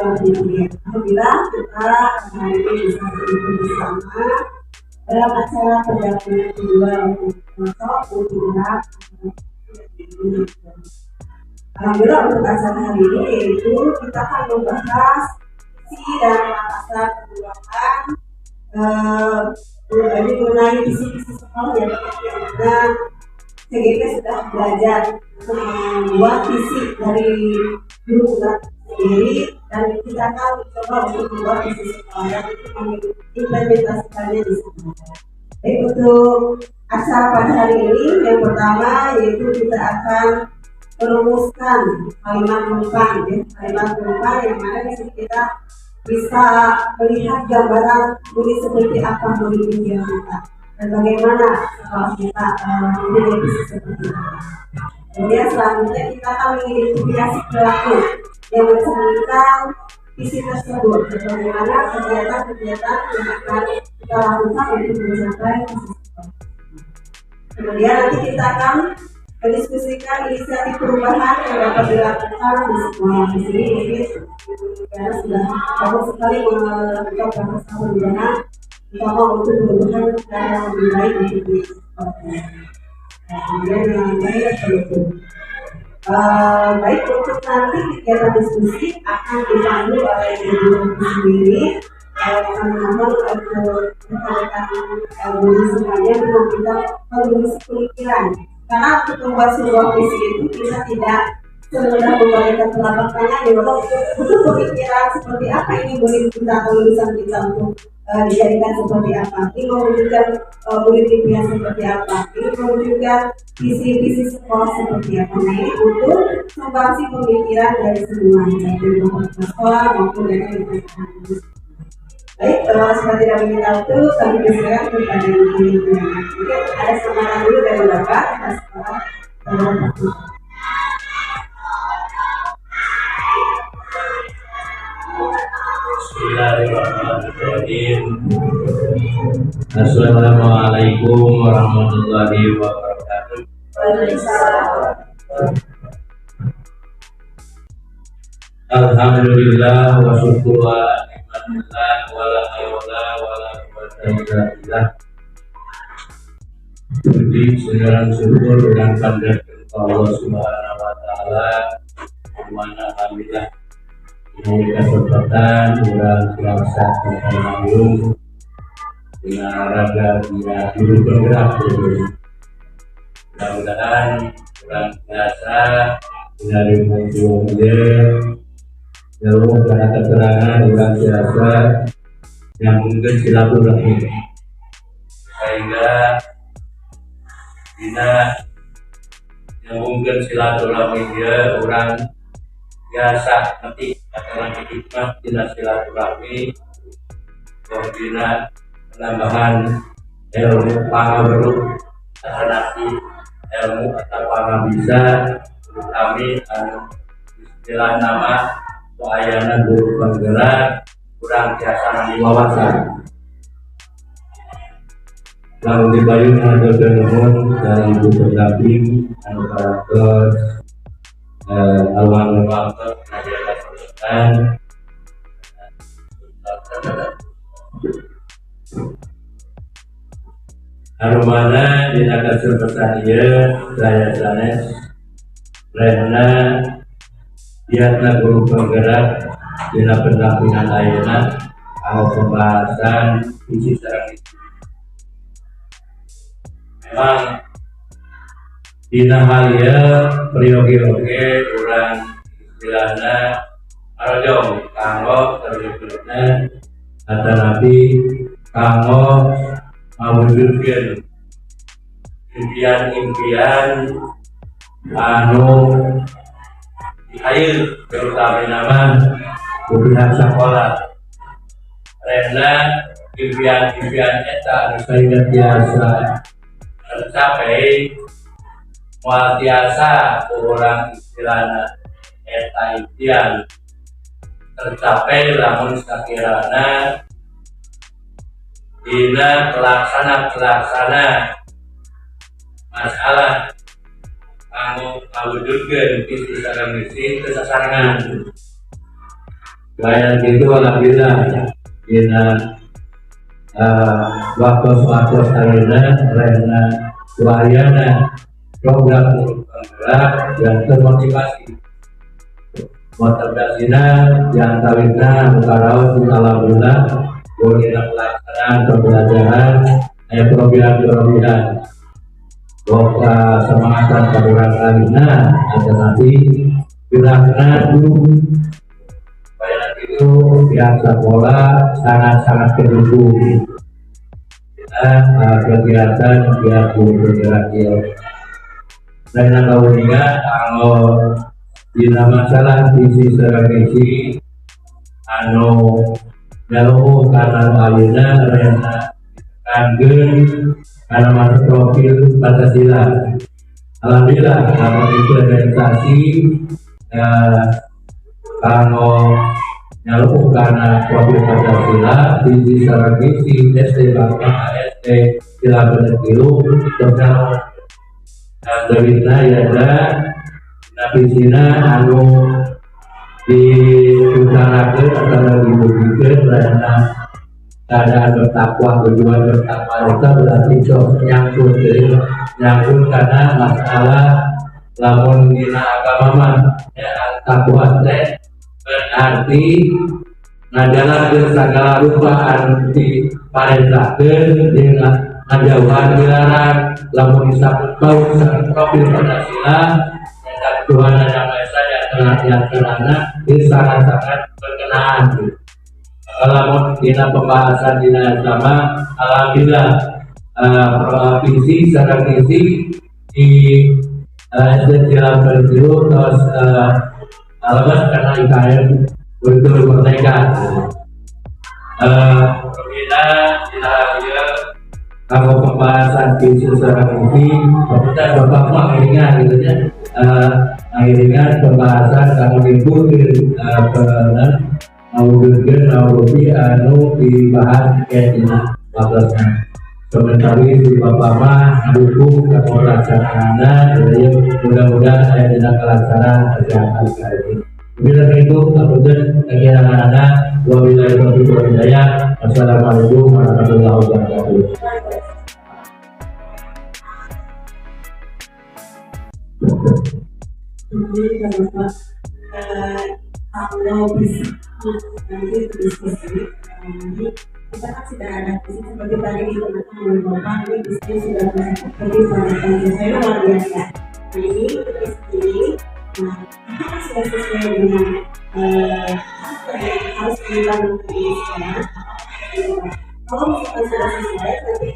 Alhamdulillah kita hari ini bisa berkumpul bersama dalam acara pendampingan kedua untuk masuk kultural. Alhamdulillah untuk acara hari ini yaitu kita akan membahas visi dan makassar perubahan mengenai visi-visi sekolah yang mana CGP sudah belajar membuat visi dari guru sendiri, dan kita akan mencoba untuk membuat visi sekolah dan implementasikannya di sekolah. Baik, untuk acara pada hari ini yang pertama yaitu kita akan merumuskan kalimat penumpang, kalimat penumpang yang mana di sini kita bisa melihat gambaran murid seperti apa murid pikiran kita dan bagaimana sekolah kita memiliki visi seperti apa. Kemudian selanjutnya kita akan mengidentifikasi perilaku yang mencerminkan visi tersebut dan bagaimana kegiatan-kegiatan yang akan kita lakukan untuk mencapai visi tersebut. Kemudian nanti kita akan mendiskusikan inisiatif perubahan yang dapat dilakukan di sekolah. Di sini mungkin karena sudah bagus sekali melakukan proses perubahan, terutama untuk perubahan yang lebih baik untuk di sekolah. Kemudian yang baik itu baik untuk nanti kegiatan diskusi akan dipandu oleh guru sendiri yang memang untuk rekan-rekan guru semuanya kita menulis pemikiran, karena untuk membuat sebuah visi itu kita tidak semudah membalikkan telapak tangan ya, untuk pemikiran seperti apa ini murid kita atau lulusan kita untuk dijadikan seperti apa, ini mewujudkan murid impian seperti apa, ini mewujudkan visi-visi sekolah seperti apa. Nah, ini untuk sumbangsi pemikiran dari semuanya, dari sekolah maupun dari lingkungan. Baik, seperti yang kita tahu, kami berserah kepada lingkungan. Mungkin ada semangat dulu dari Bapak atas sekolah. Bismillahirrahmanirrahim. Assalamualaikum warahmatullahi wabarakatuh. Alhamdulillah wa syukur wa nikmatillah wa la hawla wa la quwwata illa billah. Puji segala syukur dan panjang Allah Subhanahu wa taala. Alhamdulillah. Ini kesempatan orang biasa berkembang dengan raga dia dulu bergerak. Mudah-mudahan orang biasa dari mobil jauh pada keterangan orang biasa yang mungkin silaturahmi sehingga tidak yang mungkin silaturahmi dia orang biasa nanti akan hikmah tidak silaturahmi koordinat penambahan ilmu pangaberu terhadap ilmu atau pangabisa kami istilah nama ayana guru penggerak kurang biasa di wawasan lalu dibayun ada telepon dari ibu pendamping antara awal waktu dan arumana di negara sebesarnya saya sanes karena diatna guru penggerak di pendampingan lainnya atau pembahasan visi serang itu memang dina halia priyogi-oge kurang istilahnya arojong kanggo terjebaknya kata Nabi kanggo mewujudkan impian-impian anu dihail terutama nama pihak sekolah karena impian-impian eta anu sehingga biasa tercapai mual biasa orang istilahnya eta impian tercapai lamun sakirana dina pelaksana masalah kamu mewujudkan visi sareng misi kesasarangan Gaya gitu alhamdulillah dina waktu sarana rena wayana program penggerak dan termotivasi motivasinya yang kawinna mukarawat alhamdulillah boleh pelaksanaan pembelajaran program boka semangatan kaburan kawinna ada nanti bilangna dulu itu pihak sekolah sangat-sangat mendukung kita kegiatan pihak guru bergerak dan yang kalau bila masalah visi strategi anu jauh karena ayeuna rena kanggeun karena masuk profil Pancasila. Alhamdulillah kalau implementasi kalau nyaluk karena profil Pancasila visi strategi SD Bapak SD sila bener kilu terus Dawidna ya ada napisina anu diutarakan atau dibuktikan karena keadaan bertakwa tujuan bertakwa itu berarti nyangkut karena masalah lamun dina agama mah ya takwa teh berarti ngajalankeun segala rupa anu diparentahkeun dengan ngajauhan dilarang lamun disebut bau sangat profil Pancasila dan Tuhan yang Maha Esa yang terana ini sangat-sangat berkenaan. Lamun dina pembahasan dina sama alhamdulillah visi secara visi di jalan berjuru terus alamat karena IKN betul merdeka. Berbeda tidak kalau pembahasan visi secara visi, kita bapak mengiringan gitu ya, mengiringan pembahasan kalau dibutuhin benar mau anu dibahas kayak ini batasnya. Sementara itu bapak mah dukung pelaksanaan, jadi mudah-mudahan saya tidak kelaksanaan kesehatan kali ini. Bila itu, kemudian kegiatan anak, wabillahi taufiq wal hidayah. Wassalamualaikum warahmatullahi wabarakatuh. Kalau bisa nanti diskusi kita kan sudah ada seperti tadi di teman-teman bapak ini diskusi sudah seperti saya luar biasa. Nah ini diskusi kita sudah sesuai dengan apa yang harus dilakukan ini sekarang. Kalau misalkan sudah sesuai nanti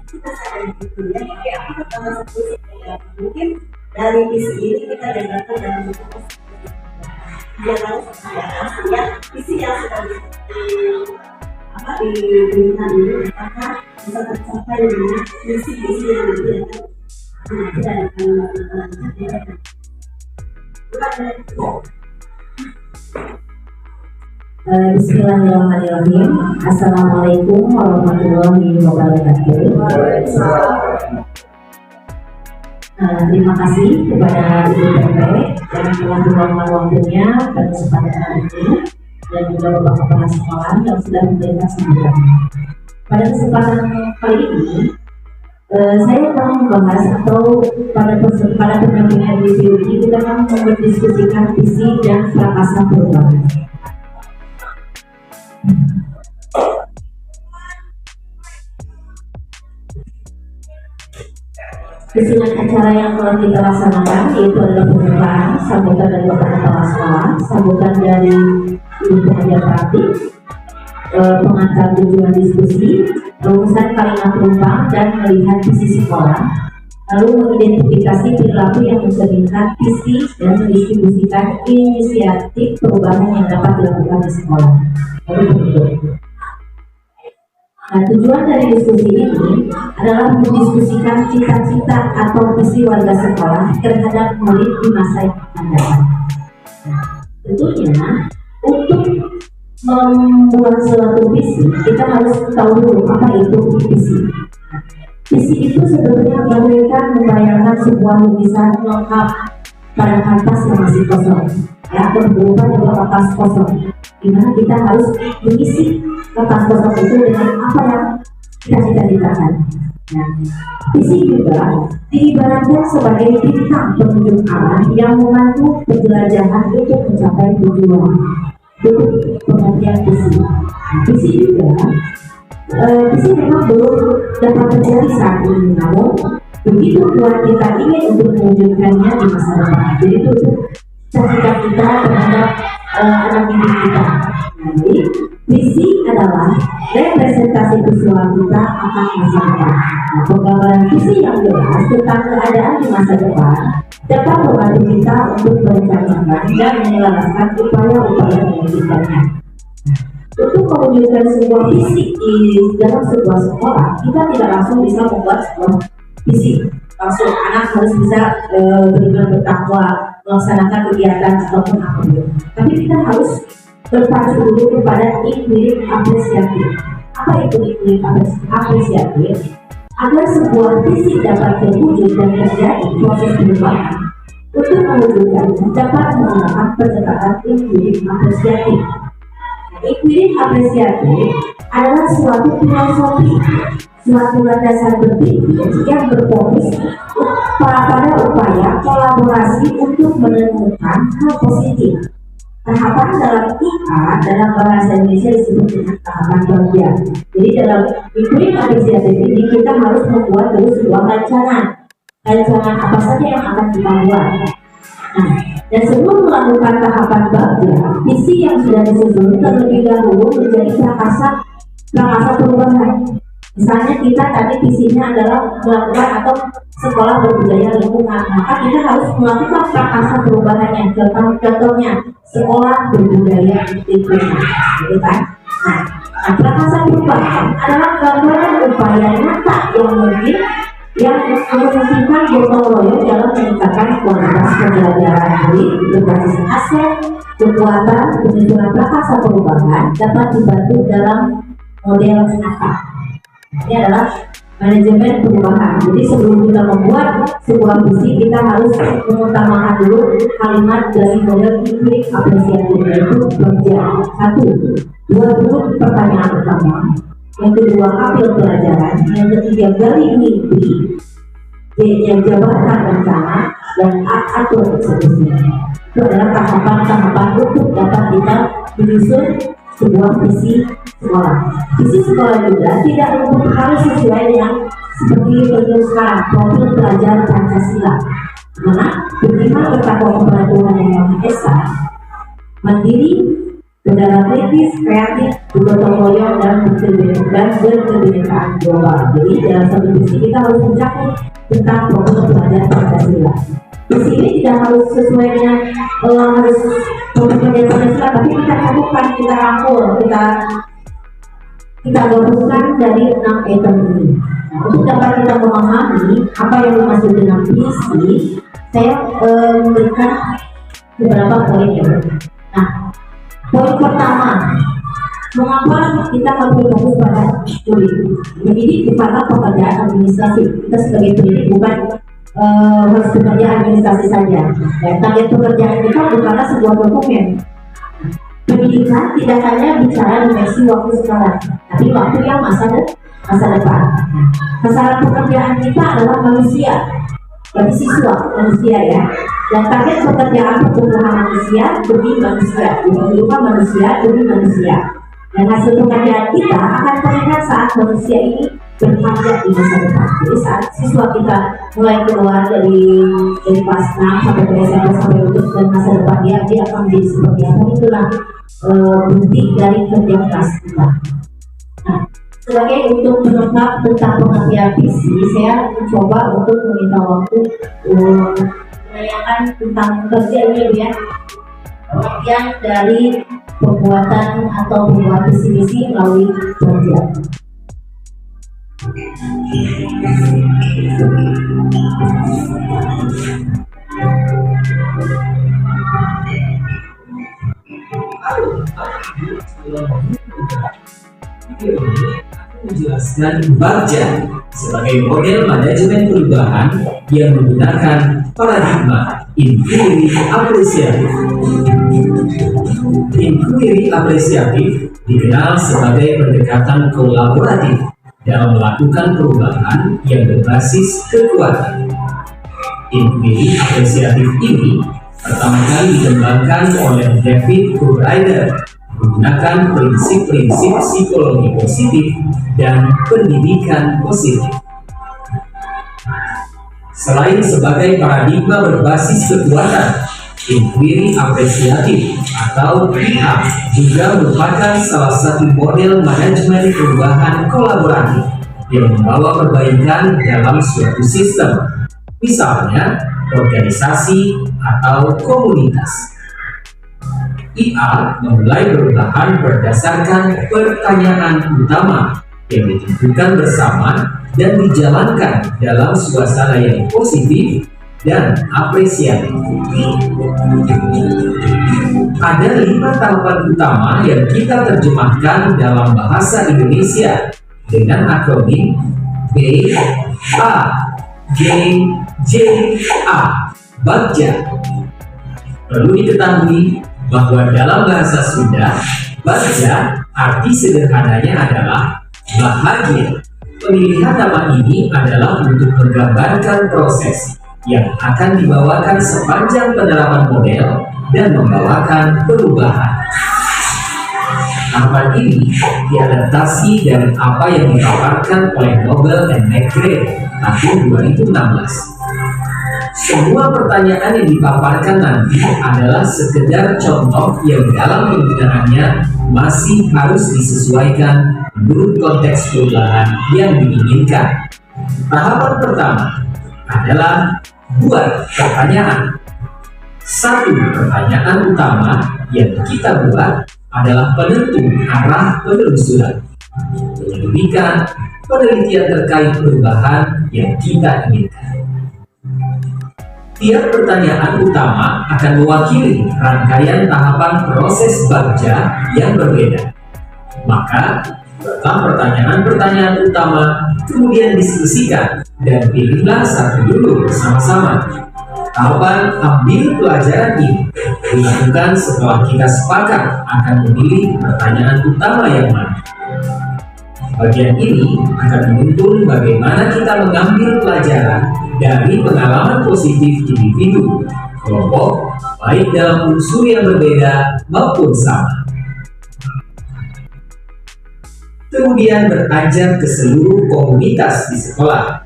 kita sadar gitu ya. Tapi apa kalau sebelumnya mungkin dari visi ini kita dapatkan dalam bentuk jangan ya visi yang sudah diberikan ini apakah bisa tercapai dengan visi-visi yang kita akan lakukan. Bismillahirrahmanirrahim. Assalamualaikum warahmatullahi wabarakatuh. Terima kasih kepada Ibu PP yang telah meluangkan waktunya pada kesempatan ini dan juga Bapak Kepala Sekolah yang sudah memberikan sambutan. Pada kesempatan kali ini, saya akan membahas atau pada pendampingan video ini kita akan mendiskusikan visi dan frakasan perubahan. Kesingan acara yang telah kita laksanakan yaitu adalah pembukaan, sambutan dari Bapak Kepala Sekolah, sambutan dari Ibu Pengajar Praktik, pengantar tujuan diskusi, rumusan kalimat perumpang dan melihat visi sekolah, lalu mengidentifikasi perilaku yang mencerminkan visi dan mendistribusikan inisiatif perubahan yang dapat dilakukan di sekolah. Nah, tujuan dari diskusi ini adalah mendiskusikan cita-cita atau visi warga sekolah terhadap murid di masa yang akan datang. Tentunya, untuk membuat suatu visi, kita harus tahu dulu apa itu visi. Visi itu sebetulnya bagaikan membayangkan sebuah lukisan lengkap pada kertas yang masih kosong, ya, atau berupa juga kertas kosong, dimana kita harus mengisi kertas kosong itu dengan apa yang kita cita-citakan. Nah, visi juga diibaratkan sebagai bintang penunjuk arah yang membantu penjelajahan untuk mencapai tujuan. Itu pengertian visi. Visi juga, visi memang belum dapat terjadi saat ini, namun begitu kuat kita ingin untuk mewujudkannya di masa depan. Jadi itu cita-cita kita terhadap anak didik kita. Jadi visi adalah representasi visual kita akan masa depan. Nah, penggambaran visi yang jelas tentang keadaan di masa depan dapat membantu kita untuk merencanakan dan menyelaraskan upaya-upaya mewujudkannya. Untuk mewujudkan sebuah visi di dalam sebuah sekolah, kita tidak langsung bisa membuat sebuah visi. Langsung anak harus bisa beriman bertakwa, melaksanakan kegiatan ataupun apapun. Tapi kita harus berpacu dulu kepada iklim apresiatif. Apa itu iklim apresiatif? Agar sebuah visi dapat terwujud dan terjadi proses perubahan, untuk mewujudkannya dapat menggunakan pendekatan iklim apresiatif. Iklim apresiatif adalah suatu filosofi, suatu landasan berpikir yang berfokus pada upaya kolaborasi untuk menemukan hal positif. Tahapan dalam IA dalam bahasa Indonesia disebut dengan tahapan kerja. Jadi dalam iklim apresiatif ini kita harus membuat dulu sebuah rancangan apa saja yang akan kita buat. Nah, dan sebelum melakukan tahapan bagja, visi yang sudah disusun terlebih dahulu menjadi prakasa perubahan. Misalnya kita tadi visinya adalah melakukan atau sekolah berbudaya lingkungan, maka kita harus melakukan prakasa perubahannya. Contohnya sekolah berbudaya lingkungan, gitu kan? Nah, prakasa perubahan adalah gambaran upaya nyata yang mungkin yang memungkinkan gotong royong dalam meningkatkan kualitas pembelajaran. Jadi berbasis aset, kekuatan, penyusunan prakasa perubahan dapat dibantu dalam model nyata. Ini adalah manajemen perubahan. Jadi sebelum kita membuat sebuah visi, kita harus mengutamakan dulu kalimat dari model iklim apresiatif, yaitu kerja. 1. 20 pertanyaan pertama. Yang kedua, ambil pelajaran. Yang ketiga, gali mimpi. Yang jabatan rencana dan atur eksekusi. Itu adalah tahapan-tahapan untuk dapat kita menyusun sebuah visi sekolah. Visi sekolah juga tidak harus sesuai dengan seperti yang sekarang, profil pelajar Pancasila. Karena beriman bertakwa kepada Tuhan yang Maha Esa, mandiri, berdaya kritis, kreatif, bergotong royong dan berkebinekaan global. Jadi dalam satu visi kita harus mencakup tentang profil pelajar Pancasila. Visi ini tidak harus sesuai dengan harus profil pelajar Pancasila, tapi kita cukupkan, kita rangkul, kita gabungkan dari 6 item ini. Nah, untuk dapat kita memahami apa yang dimaksud dengan visi, saya memberikan beberapa poin ya. Nah, poin pertama, mengapa kita harus fokus pada studi? Mendidik bukanlah pekerjaan administrasi. Kita sebagai pendidik bukan harus bekerja administrasi saja. Dan target pekerjaan kita bukanlah sebuah dokumen. Pendidikan tidak hanya bicara dimensi waktu sekarang, tapi waktu yang masa depan. Sasaran pekerjaan kita adalah manusia, berarti siswa manusia ya. Dan target pekerjaan pertumbuhan manusia demi manusia, kehidupan manusia demi manusia. Dan hasil pekerjaan kita akan terlihat saat manusia ini berkarya di masa depan. Jadi saat siswa kita mulai keluar dari kelas 6 sampai ke SMP sampai lulus, dan masa depan dia akan menjadi seperti apa, itulah bukti dari kerja keras kita. Nah, sebagai untuk menangkap tentang pengertian visi, saya mencoba untuk meminta waktu menanyakan tentang kerja ini ya, pengertian dari pembuatan atau pembuat visi misi melalui kerja. Menjelaskan bagja sebagai model manajemen perubahan yang menggunakan paradigma inquiry apresiatif. Inquiry apresiatif dikenal sebagai pendekatan kolaboratif dalam melakukan perubahan yang berbasis kekuatan. Inquiry apresiatif ini pertama kali dikembangkan oleh David Kubrider menggunakan prinsip-prinsip psikologi positif dan pendidikan positif. Selain sebagai paradigma berbasis kekuatan, inquiry apresiatif atau IA juga merupakan salah satu model manajemen perubahan kolaboratif yang membawa perbaikan dalam suatu sistem, misalnya organisasi atau komunitas. IA memulai perubahan berdasarkan pertanyaan utama yang ditentukan bersama dan dijalankan dalam suasana yang positif dan apresiatif. Ada 5 tahapan utama yang kita terjemahkan dalam bahasa Indonesia dengan akronim B, A, G, J, A, Bagja. Perlu diketahui bahwa dalam bahasa Sunda, Bagja arti sederhananya adalah bahagia. Pemilihan nama ini adalah untuk menggambarkan proses yang akan dibawakan sepanjang penerapan model dan membawakan perubahan. Tahapan ini diadaptasi dari apa yang dipaparkan oleh Nobel and McGrath tahun 2016. Semua pertanyaan yang dipaparkan nanti adalah sekedar contoh yang dalam penggunaannya masih harus disesuaikan menurut konteks perubahan yang diinginkan. Tahapan pertama adalah buat pertanyaan. Satu pertanyaan utama yang kita buat adalah penentu arah penelusuran, penyelidikan, penelitian terkait perubahan yang kita inginkan. Tiap pertanyaan utama akan mewakili rangkaian tahapan proses Bagja yang berbeda. Maka, buatlah pertanyaan-pertanyaan utama, kemudian diskusikan, dan pilihlah satu dulu bersama-sama. Tahapan ambil pelajaran ini dilakukan setelah kita sepakat akan memilih pertanyaan utama yang mana. Bagian ini akan menuntun bagaimana kita mengambil pelajaran dari pengalaman positif individu, kelompok, baik dalam unsur yang berbeda maupun sama. Kemudian beranjak ke seluruh komunitas di sekolah.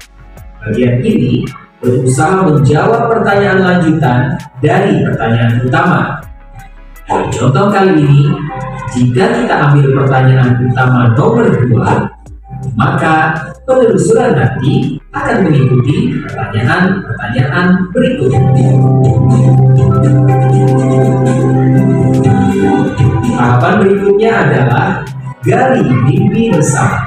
Bagian ini berusaha menjawab pertanyaan lanjutan dari pertanyaan utama. Pada contoh kali ini, jika kita ambil pertanyaan utama nomor 2, maka penelusuran nanti akan mengikuti pertanyaan-pertanyaan berikut. Tahapan berikutnya adalah gali mimpi bersama.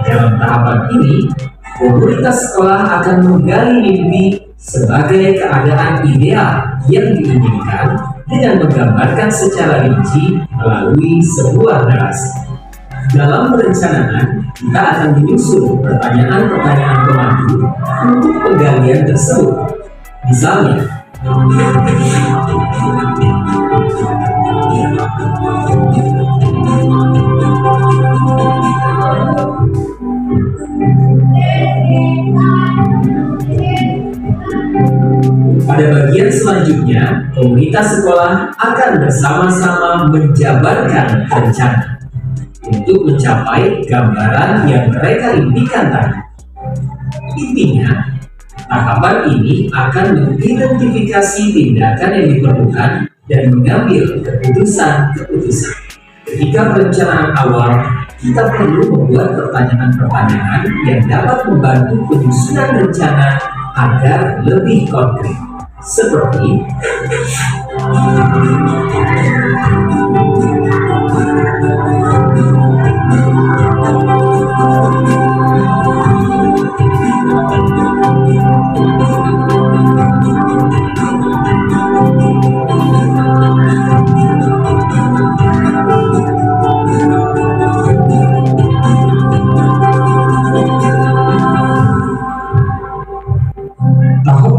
Dalam tahapan ini, komunitas sekolah akan menggali mimpi sebagai keadaan ideal yang diinginkan dengan menggambarkan secara rinci melalui sebuah narasi. Dalam perencanaan, kita akan menyusun pertanyaan-pertanyaan pemandu untuk penggalian tersebut. Misalnya, pada bagian selanjutnya, komunitas sekolah akan bersama-sama menjabarkan rencana untuk mencapai gambaran yang mereka impikan tadi. Intinya, tahapan ini akan mengidentifikasi tindakan yang diperlukan dan mengambil keputusan-keputusan. Ketika perencanaan awal, kita perlu membuat pertanyaan-pertanyaan yang dapat membantu penyusunan rencana agar lebih konkret. Seperti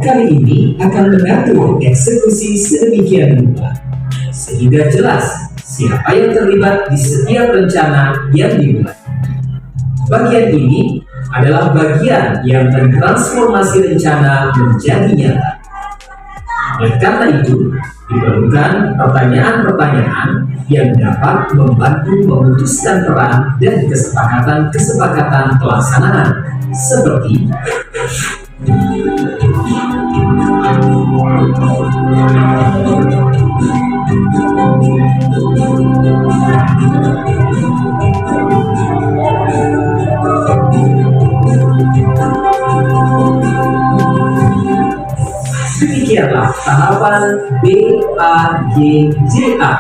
kali ini akan mengatur eksekusi sedemikian rupa sehingga jelas siapa yang terlibat di setiap rencana yang dibuat. Bagian ini adalah bagian yang mentransformasi rencana menjadi nyata. Oleh karena itu, diperlukan pertanyaan-pertanyaan yang dapat membantu memutuskan peran dan kesepakatan pelaksanaan seperti demikianlah tahapan BAGJA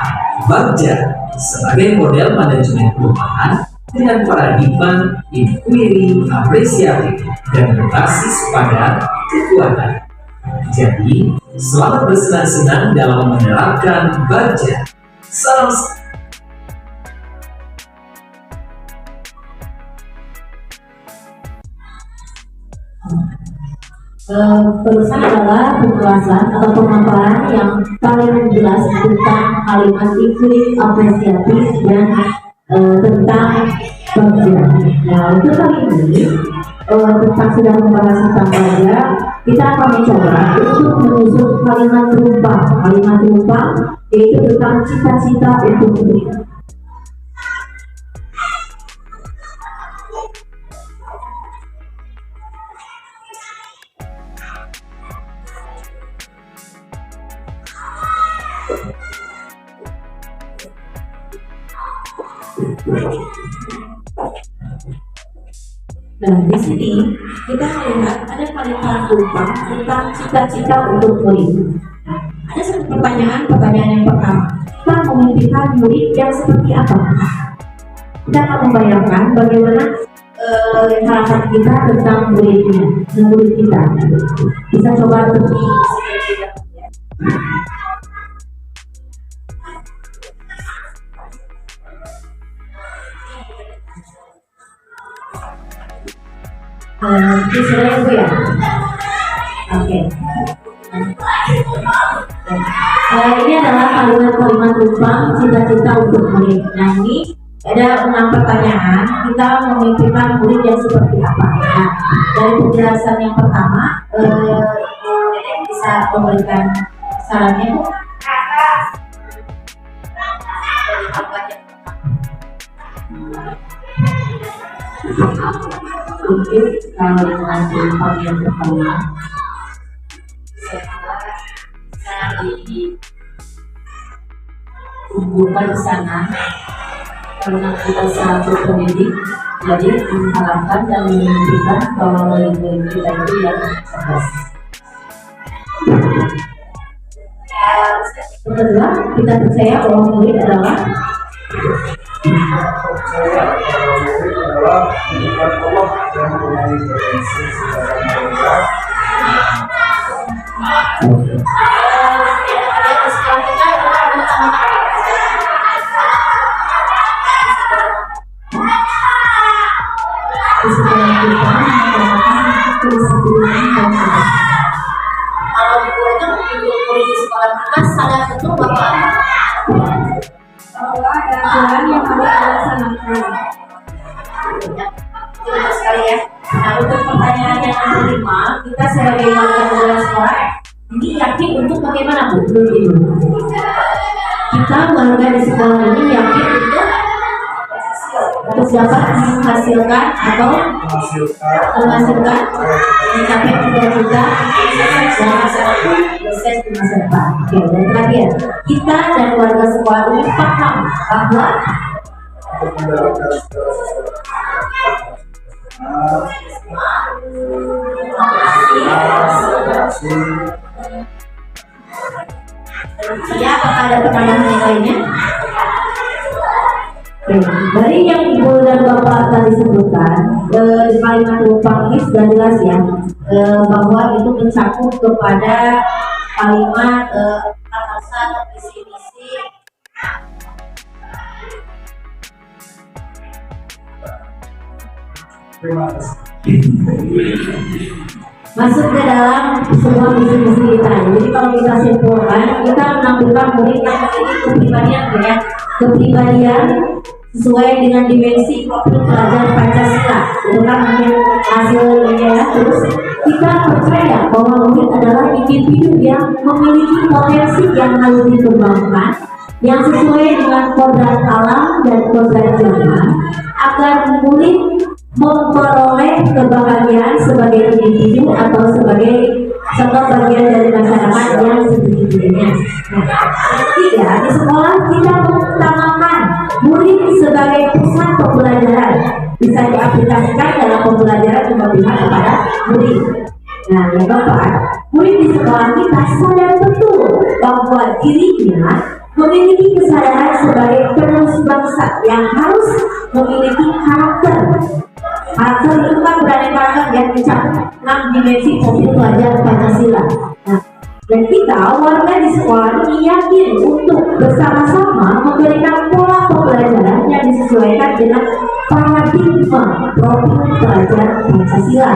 Bagja sebagai model manajemen perubahan dengan paradigma inquiry apresiatif dan berbasis pada kekuatan. Jadi, selamat bersenang-senang dalam menerapkan Bagja. Salam. Perusahaan adalah penjelasan atau pemaparan yang paling jelas tentang kalimat inquiry apresiatif dan tentang Bagja. Nah, untuk kali ini tentang sudah membahas tentang Bagja, kita akan mencoba untuk menyusun kalimat perumpang. Kalimat perumpang yaitu tentang cita-cita untuk hidup. Nah, di sini kita melihat ada kalimat perumpang tentang cita-cita untuk murid. Nah, ada satu pertanyaan yang pertama, kita memimpikan murid yang seperti apa? Kita akan membayangkan bagaimana harapan kita tentang muridnya, murid kita. Bisa coba untuk sudah itu ya. Oke. Ini adalah kalimat perumpang cita-cita untuk murid. Nah, ini ada 6 pertanyaan. Kita memimpikan murid yang seperti apa? Nah, dari penjelasan yang pertama, bisa memberikan sarannya, Bu? Mungkin kalau dengan perumpang yang pertama dikumpulkan di sana karena kita selaku pendidik, jadi mengharapkan dan menunjukkan kalau murid kita itu yang cerdas. Yang kedua, kita percaya bahwa murid adalah menunjukkan Allah dan mempunyai potensi secara mereka. Kalau dibuatnya untuk murid di sekolah kita sadar betul bahwa ada aturan yang harus dilaksanakan. Itu sekali ya. Nah, untuk pertanyaan yang kelima, kita sebagai warga negara sekolah ini yakin untuk bagaimana, Bu? Kita warga di sekolah ini yakin untuk dapat menghasilkan atau menghasilkan mencapai cita-cita dosen di masa depan. Oke, dan terakhir, kita dan warga sekolah ini paham bahwa ya, apakah ada pertanyaan yang lainnya? Dari yang Ibu dan Bapak tadi sebutkan, di kalimat perumpang ini sudah jelas ya, bahwa itu mencakup kepada kalimat alasan, visi misi. Terima kasih. masuk ke dalam semua visi-misi kita. Jadi kalau kita simpulkan, kita menampilkan murid yang memiliki kepribadian kepribadian sesuai dengan dimensi profil pelajar Pancasila. Itu kan mungkin hasilnya ya. Terus kita percaya bahwa murid adalah individu yang memiliki potensi yang harus dikembangkan, yang sesuai dengan kodrat alam dan kodrat zaman, agar murid memperoleh kebahagiaan sebagai individu atau sebagai contoh bagian dari masyarakat yang sejujurnya. Ketiga, di sekolah kita mengutamakan murid sebagai pusat pembelajaran, bisa diaplikasikan dalam pembelajaran yang berpihak kepada murid. Nah, yang keempat, murid di sekolah kita sadar betul bahwa dirinya memiliki kesadaran sebagai penerus bangsa yang harus memiliki karakter. Karakter itu kan beraneka ragam yang mencakup 6 dimensi profil pelajar Pancasila. Nah, dan kita warga di sekolah ini yakin untuk bersama-sama memberikan pola pembelajaran yang disesuaikan dengan paradigma profil pelajar Pancasila.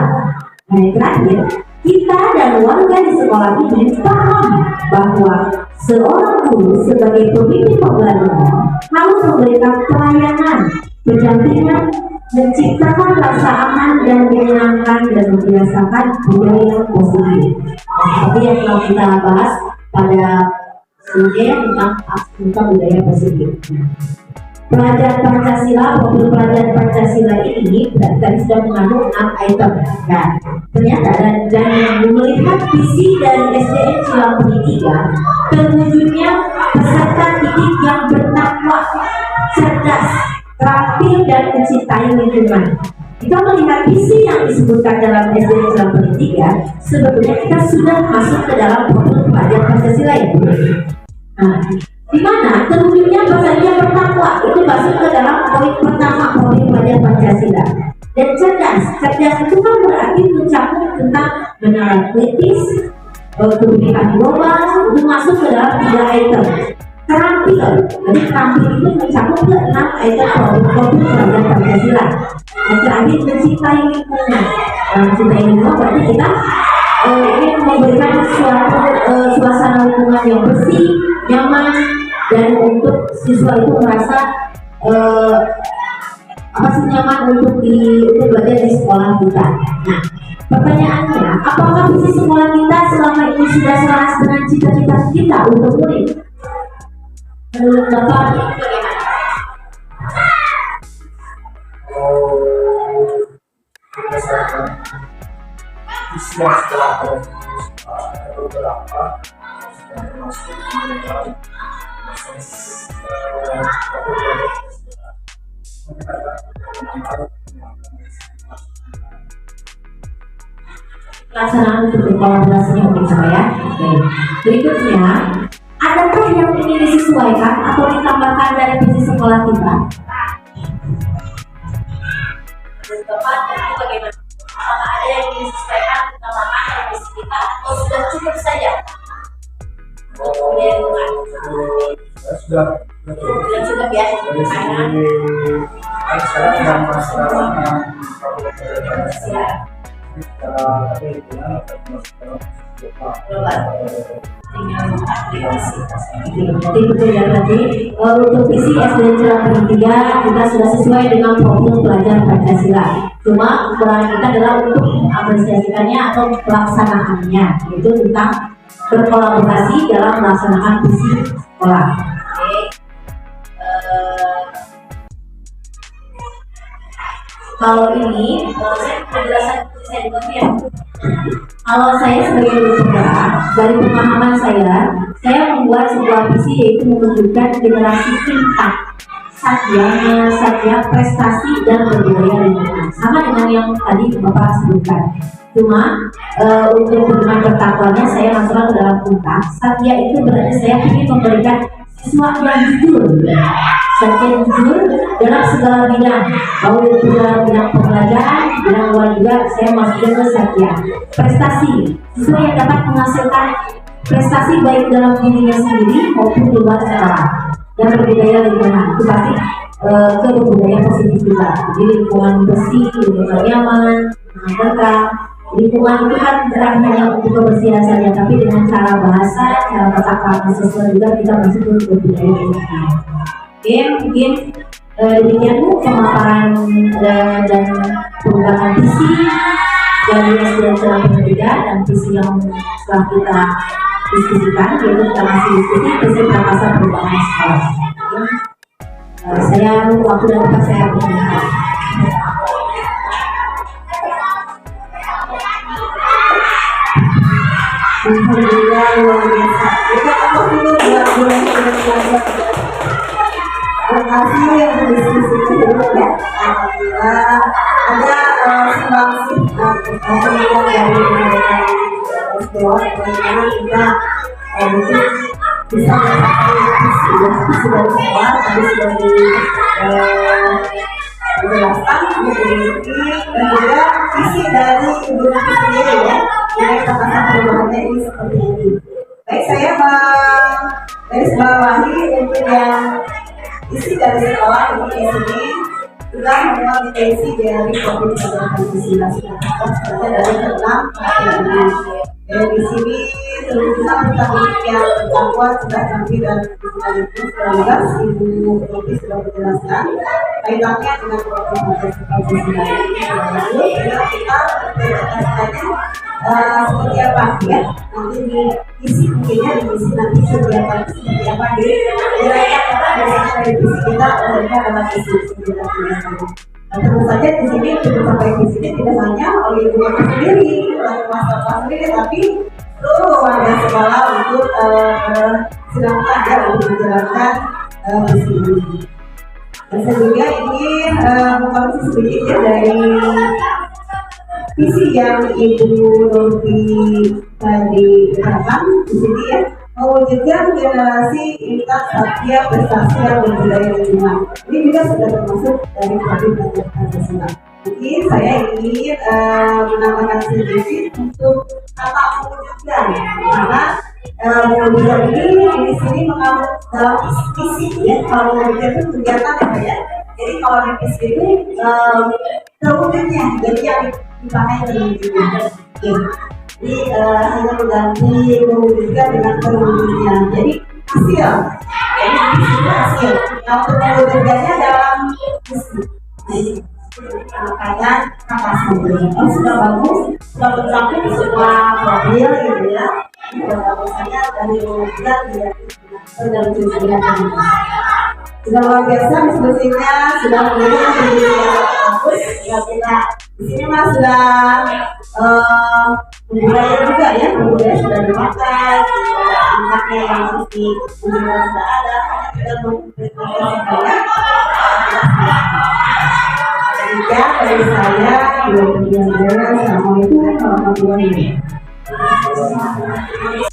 Nah, yang terakhir, kita dan warga di sekolah ini paham bahwa seorang guru sebagai pemimpin pembelajaran harus memberikan pelayanan, pendampingan, menciptakan rasa aman dan menyenangkan dan membiasakan budaya positif. Seperti yang telah kita bahas pada sebelumnya tentang budaya positif. Pelajar Pancasila, profil pelajar Pancasila ini tadi sudah mengandung 6 item. Nah, ternyata dan melihat visi dari SDN Cilampuri 3 terwujudnya peserta didik yang bertakwa, cerdas, terampil dan mencintai lingkungan. Kita melihat visi yang disebutkan dalam SDN Cilampuri 3, sebetulnya kita sudah masuk ke dalam profil pelajar Pancasila ya. Nah, di mana terwujudnya peserta bertakwa itu masuk ke dalam poin pertama profil pelajar Pancasila. Dan cerdas itu kan berarti mencakup tentang menalar kritis, kebinekaan global, itu masuk ke dalam 3 item. Terampil, jadi terampil itu mencakup ke 6 item profil pelajar Pancasila. Dan terakhir mencintai lingkungan. Mencintai lingkungan berarti kita ingin memberikan suasana lingkungan yang bersih, nyaman, dan untuk siswa itu merasa nyaman untuk belajar di sekolah kita. Nah, pertanyaannya, apakah visi sekolah kita selama ini sudah selaras dengan cita-cita kita untuk murid? Menurut Bapak bagaimana? Berdasarkan visi yang setelah ada beberapa termasuk mengenai proses pelaksanaan untuk kolaborasinya mungkin saya. Oke. Berikutnya, adakah yang ingin disesuaikan atau ditambahkan dari visi sekolah kita? Bapak, bagaimana? Apakah ada yang ingin disesuaikan, ditambahkan dari visi kita, atau sudah cukup saja? Sudah cukup ya. dari segi sekarang dan masalah Jadi betul ya tadi untuk visi SDN Cilampuri 3 kita sudah sesuai dengan profil pelajar Pancasila. Cuma kekurangan kita adalah untuk mengapresiasikannya atau pelaksanaannya, yaitu tentang berkolaborasi dalam melaksanakan visi sekolah. Kalau ini, penjelasan saya juga ya. Kalau saya sebagai guru penggerak, dari pemahaman saya membuat sebuah visi yaitu menunjukkan generasi tingkat satya prestasi dan berbudaya lingkungan. Sama dengan yang tadi Bapak sebutkan. Cuma untuk hubungan bertakwanya saya masukkan ke dalam tingkat. Satya itu berarti saya ingin memberikan siswa yang jujur. Satya jujur dalam segala bidang, mau itu dalam bidang pembelajaran, bidang luar juga saya masukkan ke satya. Prestasi, siswa yang dapat menghasilkan prestasi baik dalam dirinya sendiri maupun di luar sekolah. Dan berbudaya lingkungan, itu pasti ke budaya positif juga. Jadi lingkungan bersih, lingkungan nyaman, lingkungan tentram, lingkungan itu kan bukan hanya untuk kebersihan saja, tapi dengan cara bahasa, cara tata krama sosial juga kita masuk ke budaya kita. Oke, mungkin demikian Bu pemaparan dan perubahan visi dari SD Pendidikan dan visi yang setelah kita diskusikan, yaitu kita masih diskusi visi pasar perubahan sekolah. Saya waktu dan tempat saya persilahkan. Alhamdulillah luar biasa. Kita apa dulu bulan belajar. Terima kasih yang berdiskusi dulu ya. Alhamdulillah ada sumbangsih teman-teman dari sekolah bagaimana kita mungkin bisa mencapai visi dari sekolah tadi sudah dijelaskan memiliki dan juga visi dari ibu sendiri ya. Yang kata perubahannya ini seperti ini. Baik, saya garis bawahi untuk yang isi dari sekolah ini di sini sudah membuat intensi dari COVID-19 sebenarnya dari ke-6 perhatian. Dan di sini seluruh pertanyaan yang terdakwa sudah tampil dan 2019 Ibu Robi sudah menjelaskan kaitannya dengan COVID-19. Lalu kita seperti apa ya nanti di isi mungkinnya di isi nanti seperti apa di kira-kira biasanya dari visi kita adalah visi tentu saja di sini untuk sampai di sini tidak hanya oleh ibu sendiri oleh masyarakat sendiri tapi seluruh warga sekolah untuk sedang ada untuk menjalankan visi ini. Dan saya juga ingin mengkoreksi sedikit ya dari visi yang Ibu Robi tadi katakan di sini ya, mewujudkan generasi insan satya prestasi yang berbudaya lingkungan. Ini juga sudah termasuk dari Program Pancasila. Mungkin saya ingin menambahkan sedikit untuk kata mewujudkan, karena mewujudkan ini di sini mengandung dalam visi ya. Kalau mewujudkan itu kegiatan ya. Jadi kalau di visi itu terwujudnya, jadi yang dipakai terwujudnya. Jadi hanya mengganti mewujudkan dengan terwujudnya. Jadi hasil, jadi visi itu hasil. Nah untuk mewujudkannya dalam visi. Makanya kakak sendiri sudah bagus, sudah mencapai di semua mobil gitu ya. Bagusnya dari mewujudkan dia sudah mewujudkan. Sudah luar biasa diskusinya, sudah menjadi yang bagus. Ya kita di sini mas sudah budaya juga ya, budaya sudah dimakan, anaknya yang mesti sudah ada, hanya kita memberikan dari saya, Assalamualaikum warahmatullahi wabarakatuh.